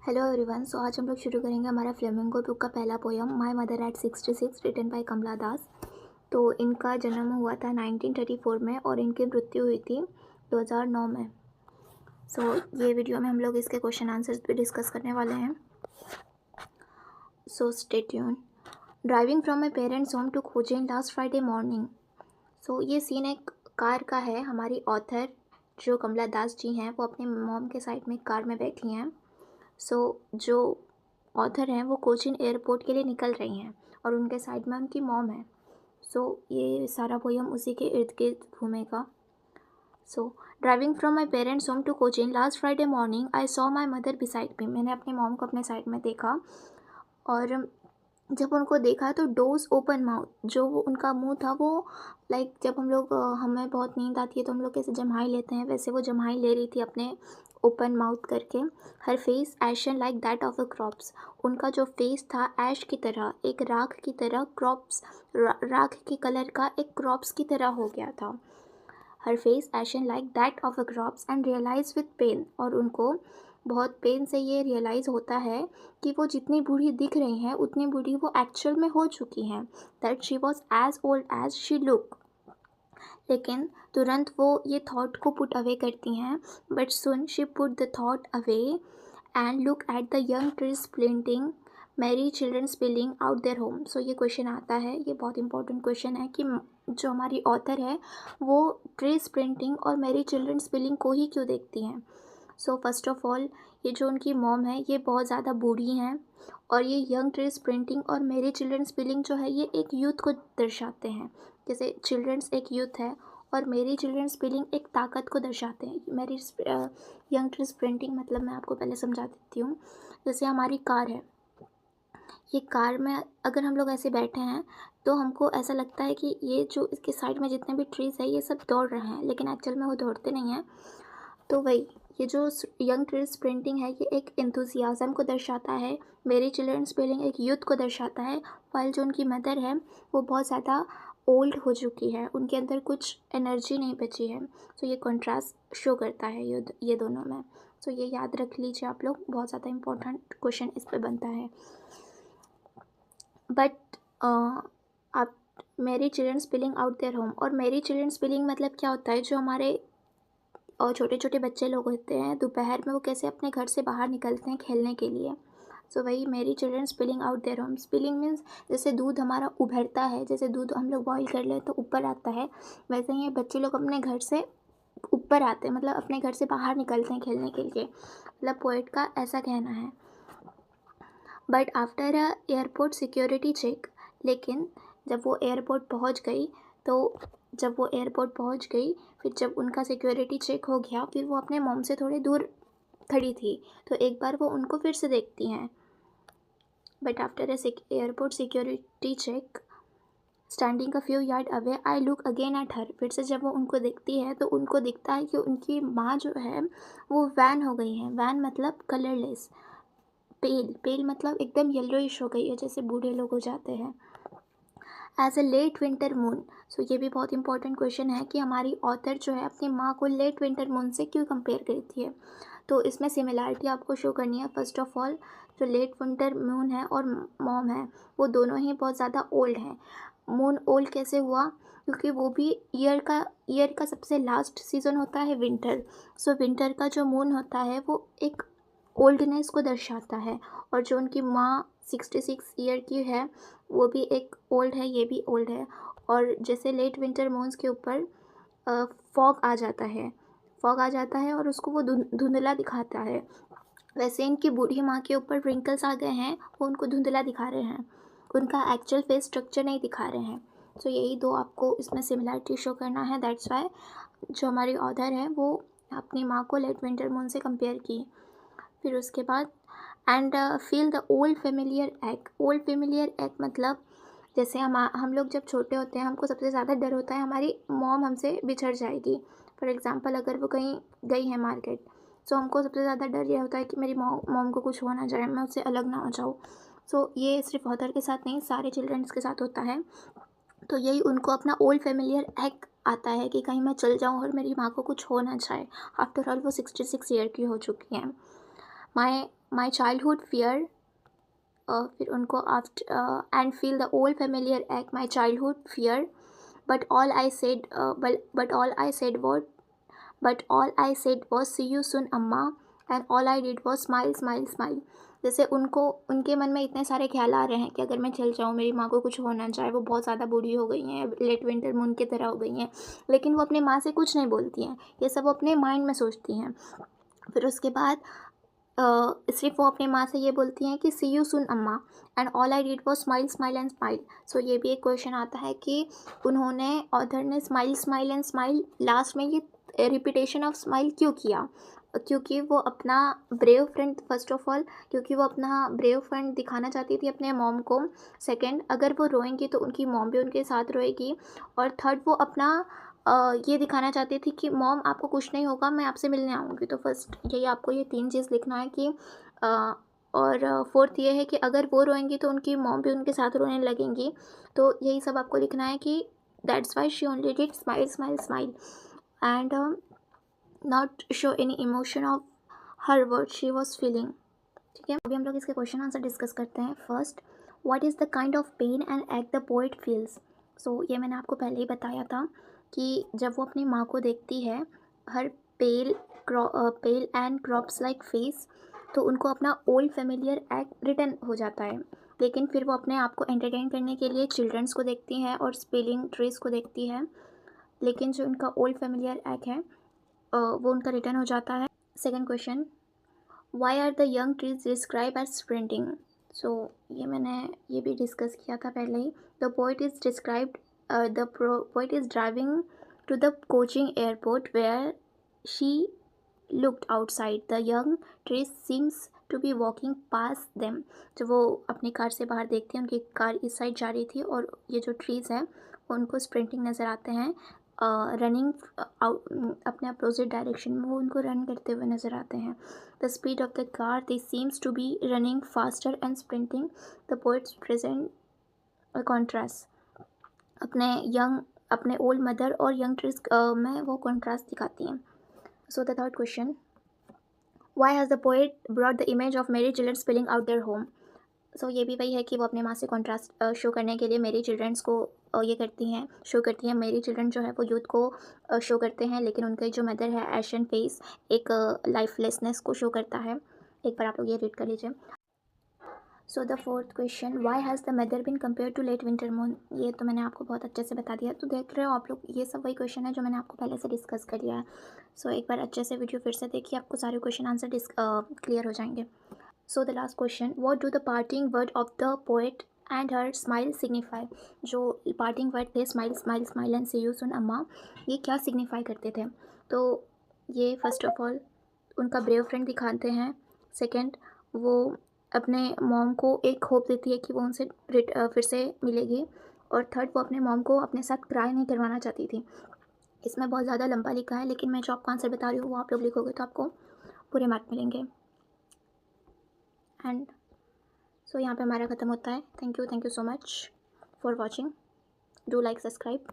Hello everyone. सो आज हम लोग शुरू करेंगे हमारा फ्लेमिंगो बुक का पहला poem my mother at 66 written by Kamala Das. तो इनका जन्म हुआ था 1934 में और इनकी मृत्यु हुई थी 2009 में। सो ये वीडियो में हम लोग इसके क्वेश्चन आंसर्स भी डिस्कस करने वाले हैं। So stay tuned. Driving from my parents home to Cochin last Friday morning. So ये सीन एक कार का है। हमारी ऑथर जो कमला दास जी हैं वो अपने मॉम के साइड में कार में बैठी हैं। जो ऑथर हैं वो कोचीन एयरपोर्ट के लिए निकल रही हैं और उनके साइड में उनकी मॉम है। ये सारा पोयम उसी के इर्द गिर्द घूमेगा। Driving from my parents home to Cochin last Friday morning I saw my mother beside me. मैंने अपनी मॉम को अपने साइड में देखा और जब उनको देखा तो डोर्स ओपन माउथ, जो उनका मुंह था वो लाइक जब हम लोग हमें बहुत नींद आती है तो हम लोग कैसे जम्हाई लेते हैं, वैसे वो जम्हाई ले रही थी अपने ओपन माउथ करके। Her face ashen like that of a corpse. उनका जो फेस था ऐश की तरह, एक राख की तरह, क्रॉप्स राख के कलर का एक क्रॉप्स की तरह हो गया था। Her face ashen like that of a corpse and realise with pain. और उनको बहुत पेन से ये रियलाइज़ होता है कि वो जितनी बूढ़ी दिख रही हैं उतनी बूढ़ी वो एक्चुअल में हो चुकी हैं। That she was as old as she look. लेकिन तुरंत वो ये थॉट को पुट अवे करती हैं। But soon she put the thought away and look at the young trees sprinting merry children spilling out their home. So ये question आता है, ये बहुत इंपॉर्टेंट क्वेश्चन है कि जो हमारी ऑथर है वो ट्री स्प्रिंटिंग और मैरी चिल्ड्रन स्पिलिंग को ही क्यों देखती हैं। सो फर्स्ट ऑफ ऑल ये जो उनकी मॉम है ये बहुत ज़्यादा बूढ़ी हैं और ये यंग ट्री स्प्रिंटिंग और मैरी चिल्ड्रन स्पिलिंग जो है ये एक यूथ को दर्शाते हैं। जैसे चिल्ड्रंस एक यूथ है और मेरी चिल्ड्रन स्पिलिंग एक ताकत को दर्शाते हैं। मेरी यंग ट्री स्प्रिंटिंग मतलब मैं आपको पहले समझा देती हूँ। जैसे हमारी कार है, ये कार में अगर हम लोग ऐसे बैठे हैं तो हमको ऐसा लगता है कि ये जो इसके साइड में जितने भी ट्रीज़ है ये सब दौड़ रहे हैं, लेकिन एक्चुअल में वो दौड़ते नहीं हैं। तो वही ये जो यंग ट्री स्प्रिंटिंग है ये एक एंथुसियाज़म को दर्शाता है, मेरी चिल्ड्रन स्पेलिंग एक यूथ को दर्शाता है। वाइल जो उनकी मदर है वो बहुत ज़्यादा ओल्ड हो चुकी है, उनके अंदर कुछ एनर्जी नहीं बची है। ये कॉन्ट्रास्ट शो करता है ये दोनों में। ये याद रख लीजिए आप लोग, बहुत ज़्यादा इंपॉर्टेंट क्वेश्चन इस पर बनता है। बट आप मेरी children spilling out their home, और मेरी चिल्ड्रन स्पिलिंग मतलब क्या होता है, जो हमारे और छोटे छोटे बच्चे लोग होते हैं दोपहर में वो कैसे अपने घर से बाहर निकलते हैं खेलने के लिए। वही मेरी children spilling out their home. Spilling means जैसे दूध हमारा उभरता है, जैसे दूध हम लोग बॉईल कर ले तो ऊपर आता है, वैसे ही ये बच्चे लोग अपने घर से ऊपर आते हैं, मतलब अपने घर से बाहर निकलते हैं खेलने के लिए, मतलब पोएट का ऐसा कहना है। But after a airport security check, लेकिन जब वो एयरपोर्ट पहुंच गई फिर जब उनका सिक्योरिटी चेक हो गया फिर वो अपने मॉम से थोड़ी दूर खड़ी थी तो एक बार वो उनको फिर से देखती हैं। But after a airport security check standing a few yard away I look again at her. फिर से जब वो उनको देखती है तो उनको दिखता है कि उनकी माँ जो है वो वैन हो गई है। वैन मतलब कलरलेस, पेल मतलब एकदम येलोइश हो गई है, जैसे बूढ़े लोग हो जाते हैं। As a late winter moon. ये भी बहुत इंपॉर्टेंट क्वेश्चन है कि हमारी ऑथर जो है अपनी माँ को लेट विंटर मून से क्यों कंपेयर करती है। तो इसमें सिमिलैरिटी आपको शो करनी है। फर्स्ट ऑफ ऑल जो लेट विंटर मून है और मॉम है वो दोनों ही बहुत ज़्यादा ओल्ड हैं। मून ओल्ड कैसे हुआ, क्योंकि वो भी ईयर का सबसे लास्ट सीज़न होता है विंटर। विंटर का जो मून होता है वो एक ओल्डनेस को दर्शाता है। और जो उनकी माँ 66 ईयर की है वो भी एक ओल्ड है, ये भी ओल्ड है। और जैसे लेट विंटर मून्स के ऊपर फॉग आ जाता है और उसको वो धुंधला दिखाता है, वैसे इनकी बूढ़ी माँ के ऊपर रिंकल्स आ गए हैं, वो उनको धुंधला दिखा रहे हैं, उनका एक्चुअल फेस स्ट्रक्चर नहीं दिखा रहे हैं। यही दो आपको इसमें सिमिलैरिटी शो करना है। दैट्स वाई जो हमारी ऑथर है वो अपनी माँ को लेट विंटर मून से कंपेयर की। फिर उसके बाद and feel the old familiar egg. Old familiar egg मतलब जैसे हम लोग जब छोटे होते हैं हमको सबसे ज़्यादा डर होता है हमारी मॉम हमसे बिछड़ जाएगी। फॉर एग्ज़ाम्पल अगर वो कहीं गई है मार्केट, तो हमको सबसे ज़्यादा डर ये होता है कि मेरी मॉम को कुछ हो ना जाए, मैं उससे अलग ना हो जाऊँ। ये सिर्फ ऑथर के साथ नहीं, सारे चिल्ड्रंस के साथ होता है। तो यही उनको अपना ओल्ड फेमिलियर एग आता है कि कहीं मैं चल जाऊँ और मेरी माँ को कुछ हो ना जाए। आफ्टर ऑल वो 66 ईयर की हो चुकी हैं। माई माई चाइल्डहुड फियर, फिर उनको after and feel the old familiar act my childhood fear, but all I said but all I said was see you soon अम्मा, and all I did was smile smile smile। जैसे उनको उनके मन में इतने सारे ख्याल आ रहे हैं कि अगर मैं चल जाऊँ, मेरी माँ को कुछ होना चाहे, वो बहुत ज़्यादा बूढ़ी हो गई हैं, लेट विंटर मून की तरह हो गई हैं, लेकिन वो अपने माँ से कुछ नहीं बोलती हैं, ये सब वो अपने माइंड में सोचती हैं। फिर उसके बाद सिर्फ वो अपने माँ से ये बोलती हैं कि सी you soon Amma, and all I did was smile smile and smile. So ये भी एक क्वेश्चन आता है कि उन्होंने, ऑथर ने smile smile and smile last में ये रिपीटेशन ऑफ स्माइल क्यों किया? क्योंकि वो अपना brave friend, first of all क्योंकि वो अपना ब्रेव फ्रेंड दिखाना चाहती थी अपने मॉम को। सेकंड, अगर वो रोएंगी तो उनकी मॉम भी उनके साथ रोएगी। और थर्ड, वो अपना ये दिखाना चाहती थी कि मॉम आपको कुछ नहीं होगा, मैं आपसे मिलने आऊँगी। तो फर्स्ट यही आपको ये 3 चीज़ लिखना है कि और फोर्थ ये है कि अगर वो रोएंगी तो उनकी मॉम भी उनके साथ रोने लगेंगी। तो यही सब आपको लिखना है कि that's why she only did smile smile smile and not show any emotion of her word she was feeling. ठीक है, अभी हम लोग इसके क्वेश्चन आंसर डिस्कस करते हैं। First, what is the kind of pain and एक्ट द पोएट फील्स? सो ये मैंने आपको पहले ही बताया था कि जब वो अपनी माँ को देखती है, her pale pale and corpse like face, तो उनको अपना ओल्ड फेमिलियर एक्ट रिटर्न हो जाता है। लेकिन फिर वो अपने आप को एंटरटेन करने के लिए चिल्ड्रंस को देखती है और स्पेलिंग ट्रीज को देखती है, लेकिन जो उनका ओल्ड फेमिलियर एक्ट है वो उनका रिटर्न हो जाता है। Second question, why are the young trees describe as sprinting? So ये मैंने ये भी डिस्कस किया था पहले ही। The poet is described, the poet is driving to the Cochin airport where she looked outside, the young trees seems to be walking past them. जब वो अपनी कार से बाहर देखते हैं, उनकी कार इस साइड जा रही थी और ये जो ट्रीज़ हैं वो उनको स्प्रिंटिंग नज़र आते हैं, रनिंग अपने अपोजिट डायरेक्शन में वो उनको रन करते हुए नज़र आते हैं। The speed of the car, they seems to be running faster and sprinting, the poet's present a contrast. अपने ओल्ड मदर और यंग ट्रीज में वो कॉन्ट्रास्ट दिखाती हैं। So the third question, why has the poet brought the image of merry children spilling out their home? So ये भी वही है कि वो अपने माँ से कॉन्ट्रास्ट शो करने के लिए मेरी चिल्ड्रंस को ये करती हैं, शो करती हैं। मेरी चिल्ड्रन जो है वो यूथ को शो करते हैं, लेकिन उनके जो मदर है एशन फेस एक लाइफलेसनेस को शो करता है। एक बार आप लोग ये रीड कर लीजिए। So the fourth question, why has the mother been compare to late winter moon? ये तो मैंने आपको बहुत अच्छे से बता दिया। तो देख रहे हो आप लोग, ये सब वही क्वेश्चन है जो मैंने आपको पहले से डिस्कस कर लिया है। सो एक बार अच्छे से वीडियो फिर से देखिए, आपको सारे क्वेश्चन आंसर क्लियर हो जाएंगे। So the last question, what do the parting word of the poet and her smile signify? जो पार्टिंग वर्ड थे smile smile smile and see you soon Amma, ये क्या सिग्निफाई करते थे? तो ये फर्स्ट ऑफ ऑल उनका ब्रेव फ्रेंड दिखाते हैं। सेकंड, वो अपने मॉम को एक होप देती है कि वो उनसे फिर से मिलेगी। और थर्ड, वो अपने मॉम को अपने साथ क्राई नहीं करवाना चाहती थी। इसमें बहुत ज़्यादा लंबा लिखा है, लेकिन मैं जो आपको आंसर बता रही हूँ वो आप लोग लिखोगे तो आपको पूरे मार्क मिलेंगे। एंड सो यहाँ पे हमारा ख़त्म होता है। Thank you so much for watching. Do like subscribe.